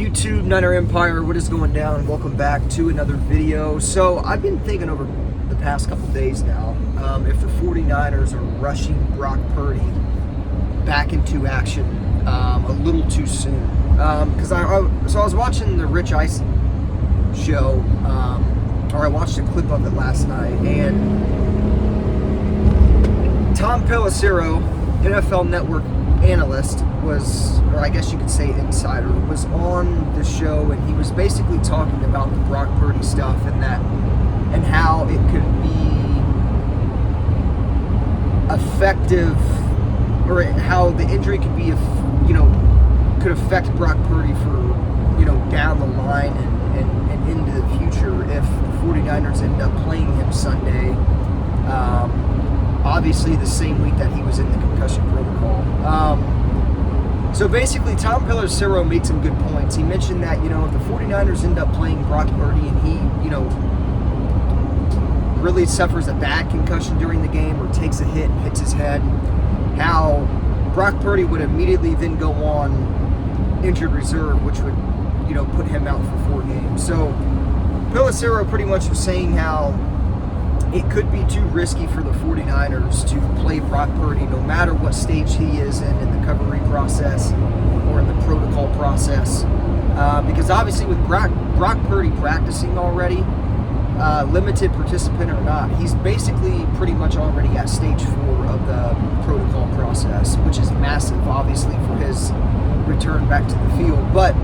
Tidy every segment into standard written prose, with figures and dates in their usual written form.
YouTube, Niner Empire, what is going down? Welcome back to another video. So I've been thinking over the past couple days now, if the 49ers are rushing Brock Purdy back into action a little too soon. Because I was watching the Rich Eisen show, or I watched a clip of it last night, and Tom Pelissero, NFL Network analyst, was, or I guess you could say insider, was on the show, and he was basically talking about the Brock Purdy stuff and how it could be effective, or how the injury could be, could affect Brock Purdy for, down the line and into the future if the 49ers end up playing him Sunday. Obviously the same week that he was in the concussion protocol. So basically, Tom Pelissero made some good points. He mentioned that, if the 49ers end up playing Brock Purdy and he, really suffers a bad concussion during the game or takes a hit and hits his head, how Brock Purdy would immediately then go on injured reserve, which would, put him out for 4 games. So Pelissero pretty much was saying how it could be too risky for the 49ers to play Brock Purdy no matter what stage he is in the recovery process or in the protocol process. Because obviously with Brock Purdy practicing already, limited participant or not, he's basically pretty much already at stage 4 of the protocol process, which is massive, obviously, for his return back to the field. But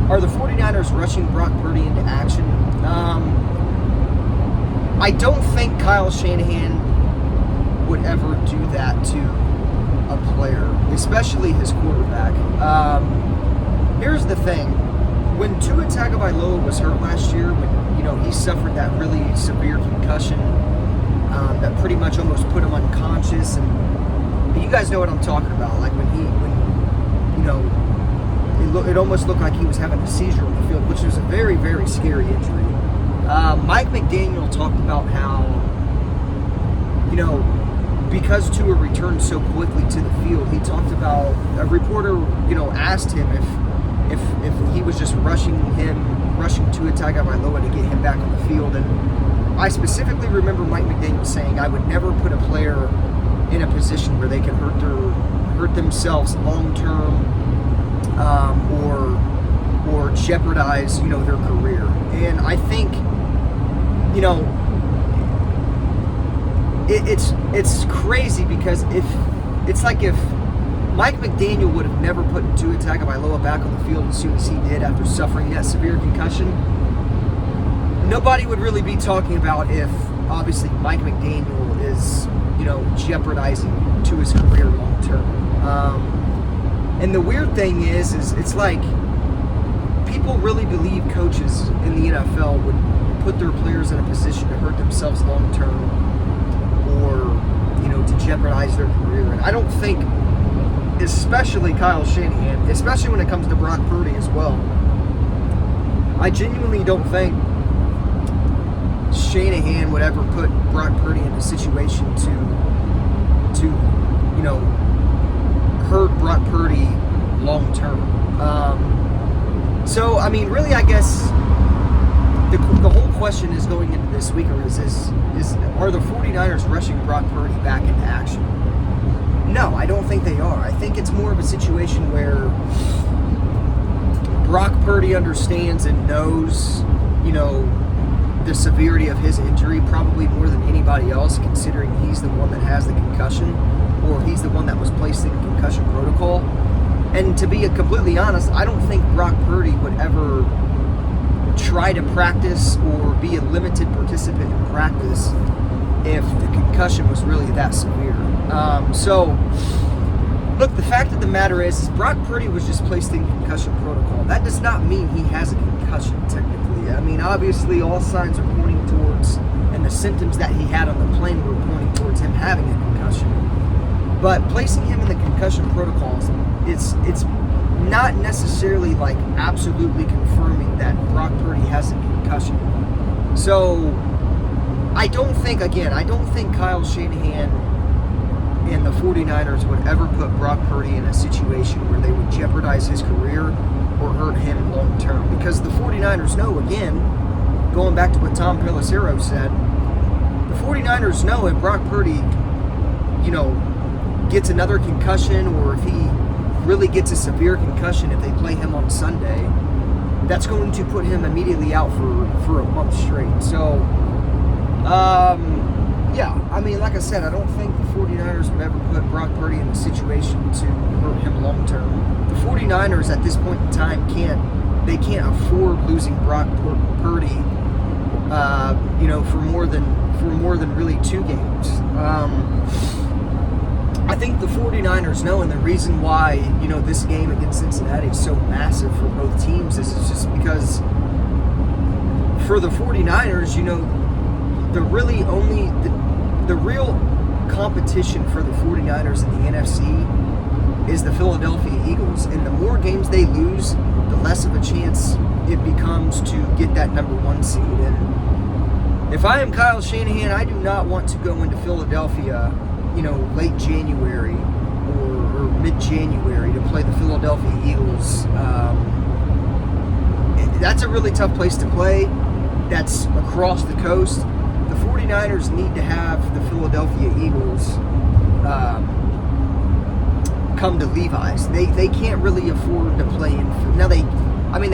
are the 49ers rushing Brock Purdy into action? I don't think Kyle Shanahan would ever do that to a player, especially his quarterback. Here's the thing. When Tua Tagovailoa was hurt last year, when he suffered that really severe concussion that pretty much almost put him unconscious, and you guys know what I'm talking about. Like when it almost looked like he was having a seizure on the field, which was a very, very scary injury. Mike McDaniel talked about how, because Tua returned so quickly to the field, he talked about, a reporter, asked him if he was just rushing Tua Tagovailoa to get him back on the field. And I specifically remember Mike McDaniel saying, I would never put a player in a position where they can hurt themselves long-term, or jeopardize, their career. And I think, it's crazy, because if Mike McDaniel would have never put Tua Tagovailoa back on the field as soon as he did after suffering that severe concussion, nobody would really be talking about if, obviously, Mike McDaniel is, jeopardizing Tua's career long term. And the weird thing is it's like people really believe coaches in the NFL would put their players in a position to hurt themselves long term, or to jeopardize their career. And I don't think, especially Kyle Shanahan, especially when it comes to Brock Purdy as well, I genuinely don't think Shanahan would ever put Brock Purdy in a situation to hurt Brock Purdy long term. So I mean, really, I guess the whole question is going into this week is are the 49ers rushing Brock Purdy back into action? No, I don't think they are. I think it's more of a situation where Brock Purdy understands and knows, the severity of his injury probably more than anybody else, considering he's the one that has the concussion, or he's the one that was placed in concussion protocol. And to be completely honest, I don't think Brock Purdy would ever try to practice or be a limited participant in practice if the concussion was really that severe. So, look, the fact of the matter is Brock Purdy was just placed in concussion protocol. That does not mean he has a concussion, technically. I mean, obviously, all signs are pointing towards, and the symptoms that he had on the plane were pointing towards him having a concussion. But placing him in the concussion protocols, it's not necessarily like absolutely confirming that Brock Purdy has a concussion. So I don't think Kyle Shanahan and the 49ers would ever put Brock Purdy in a situation where they would jeopardize his career or hurt him long term. because the 49ers know, again, going back to what Tom Pelissero said, the 49ers know if Brock Purdy, gets another concussion, or if he really gets a severe concussion if they play him on Sunday, that's going to put him immediately out for a month straight. So, like I said, I don't think the 49ers would ever put Brock Purdy in a situation to hurt him long term. The 49ers at this point in time can't afford losing Brock Purdy, for more than really 2 games. I think the 49ers know, and the reason why, this game against Cincinnati is so massive for both teams is just because for the 49ers, the real competition for the 49ers in the NFC is the Philadelphia Eagles. And the more games they lose, the less of a chance it becomes to get that number 1 seed. And if I am Kyle Shanahan, I do not want to go into Philadelphia, late January or mid-January to play the Philadelphia Eagles. That's a really tough place to play. That's across the coast. The 49ers need to have the Philadelphia Eagles come to Levi's. They can't really afford to play in. Now they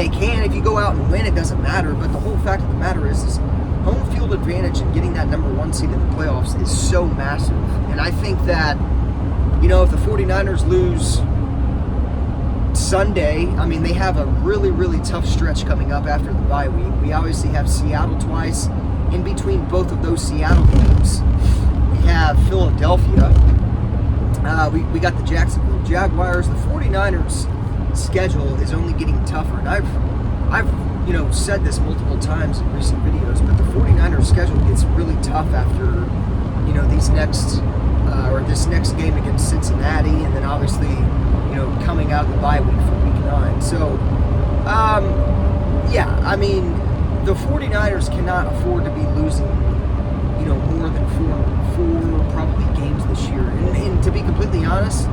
can. If you go out and win, it doesn't matter. But the whole fact of the matter is home field advantage and getting that number 1 seed in the playoffs is so massive. And I think that, if the 49ers lose Sunday, they have a really, really tough stretch coming up after the bye week. We obviously have Seattle twice. In between both of those Seattle games, we have Philadelphia. We got the Jacksonville Jaguars. The 49ers schedule is only getting tougher. And I've said this multiple times in recent videos, but the 49ers schedule gets really tough after, this next game against Cincinnati, and then obviously, coming out of the bye week for week 9. So, the 49ers cannot afford to be losing, more than four probably games this year. And to be completely honest,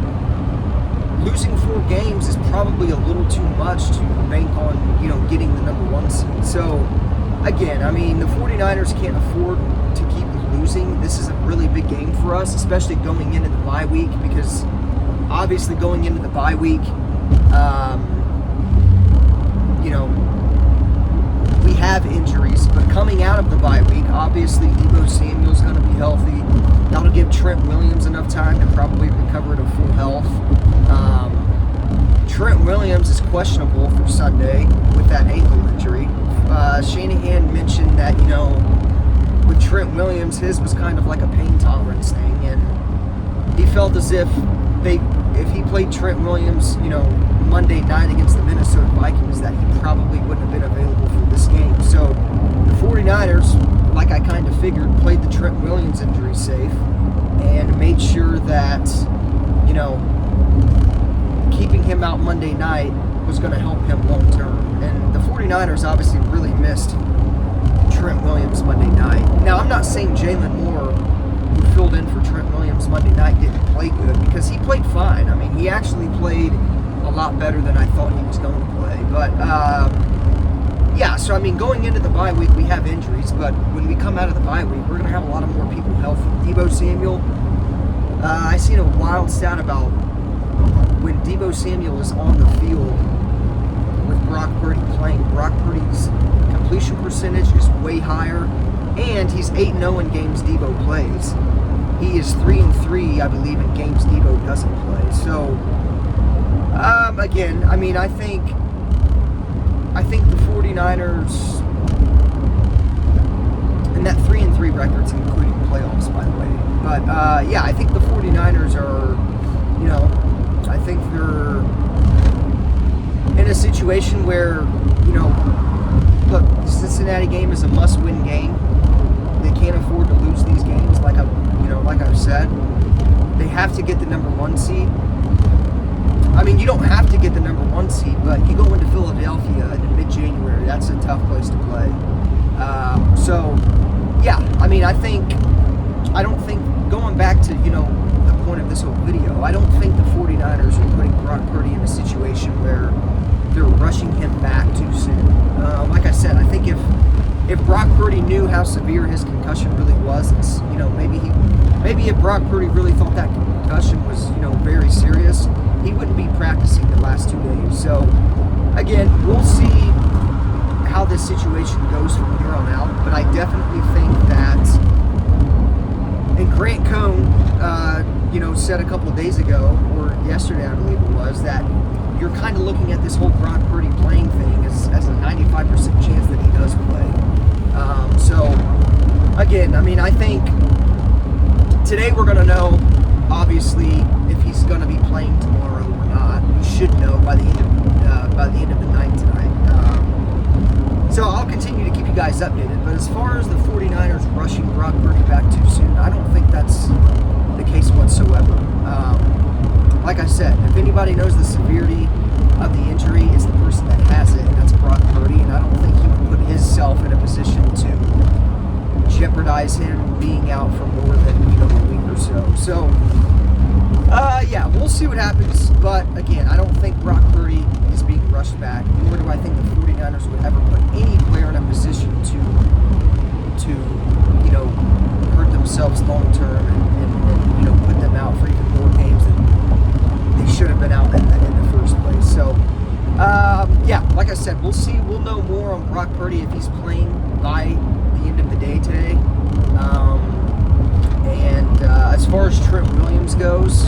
losing 4 games is probably a little too much to bank on, getting the number 1 seed. So, again, the 49ers can't afford to keep losing. This is a really big game for us, especially going into the bye week, because obviously going into the bye week, we have injuries, but coming out of the bye week, obviously Deebo Samuel's going to be healthy. That'll give Trent Williams enough time to probably recover to full health. Trent Williams is questionable for Sunday with that ankle injury. Shanahan mentioned that, with Trent Williams, his was kind of like a pain tolerance thing, and he felt as if he played Trent Williams, Monday night against the Minnesota Vikings, that he probably wouldn't have been available for this game. So the 49ers, like I kind of figured, played the Trent Williams injury safe and made sure that, keeping him out Monday night was going to help him long term. And the 49ers obviously really missed Trent Williams Monday night. Now, I'm not saying Jalen Moore, who filled in for Trent Williams Monday night, didn't play good, because he played fine. He actually played a lot better than I thought he was going to play. But, so going into the bye week, we have injuries, but when we come out of the bye week, we're going to have a lot of more people healthy. Deebo Samuel, I seen a wild stat about when Deebo Samuel is on the field with Brock Purdy playing. Brock Purdy's completion percentage is way higher, and he's 8-0 in games Deebo plays. He is 3-3, I believe, in games Deebo doesn't play. So, again, I think the 49ers, and that 3-3 record's including playoffs, by the way. But, I think the 49ers are, I think they're in a situation where, look, the Cincinnati game is a must-win game. They can't afford to lose these games, like I've said. They have to get the number 1 seed. You don't have to get the number 1 seed, but you go into Philadelphia in mid-January. That's a tough place to play. I don't think, going back to, the point of this whole video, I don't think the 49ers are putting Brock Purdy in a situation where they're rushing him back too soon. Like I said, I think if Brock Purdy knew how severe his concussion really was, it's, maybe if Brock Purdy really thought that concussion was, very serious, he wouldn't be practicing the last 2 days. So again, we'll see how this situation goes from here on out, but I definitely think that, and Grant Cohn, said a couple of days ago, or yesterday I believe it was, that you're kind of looking at this whole Brock Purdy playing thing as a 95% chance that he does play. So again, I think today we're going to know, obviously, if he's going to be playing tomorrow or not. We should know by the end of the night tonight. So I'll continue to keep you guys updated. But as far as the 49ers rushing Brock Purdy back too soon, I don't think that's the case whatsoever. Like I said, if anybody knows the severity of the injury, it's the person that has it, and that's Brock Purdy. And I don't think he would put himself in a position to jeopardize him being out for more than a week or so. So, yeah, we'll see what happens. But again, I don't think Brock Purdy is being rushed back, nor do I think the 49ers would ever put any player in a position to hurt themselves long term and put them out for even more games than they should have been out in the first place. So, yeah, like I said, we'll see. We'll know more on Brock Purdy if he's playing by the end of the day today. As far as Trent Williams goes,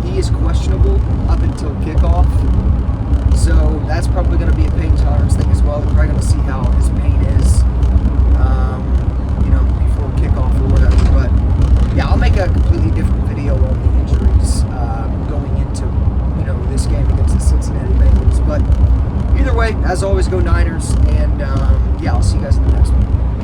he is questionable up until kickoff. So that's probably going to be a pain tolerance thing as well. We're probably going to see how his pain is, before kickoff or whatever. But yeah, I'll make a completely different video on the injuries going into this game against the Cincinnati Bengals. But either way, as always, go Niners. And yeah, I'll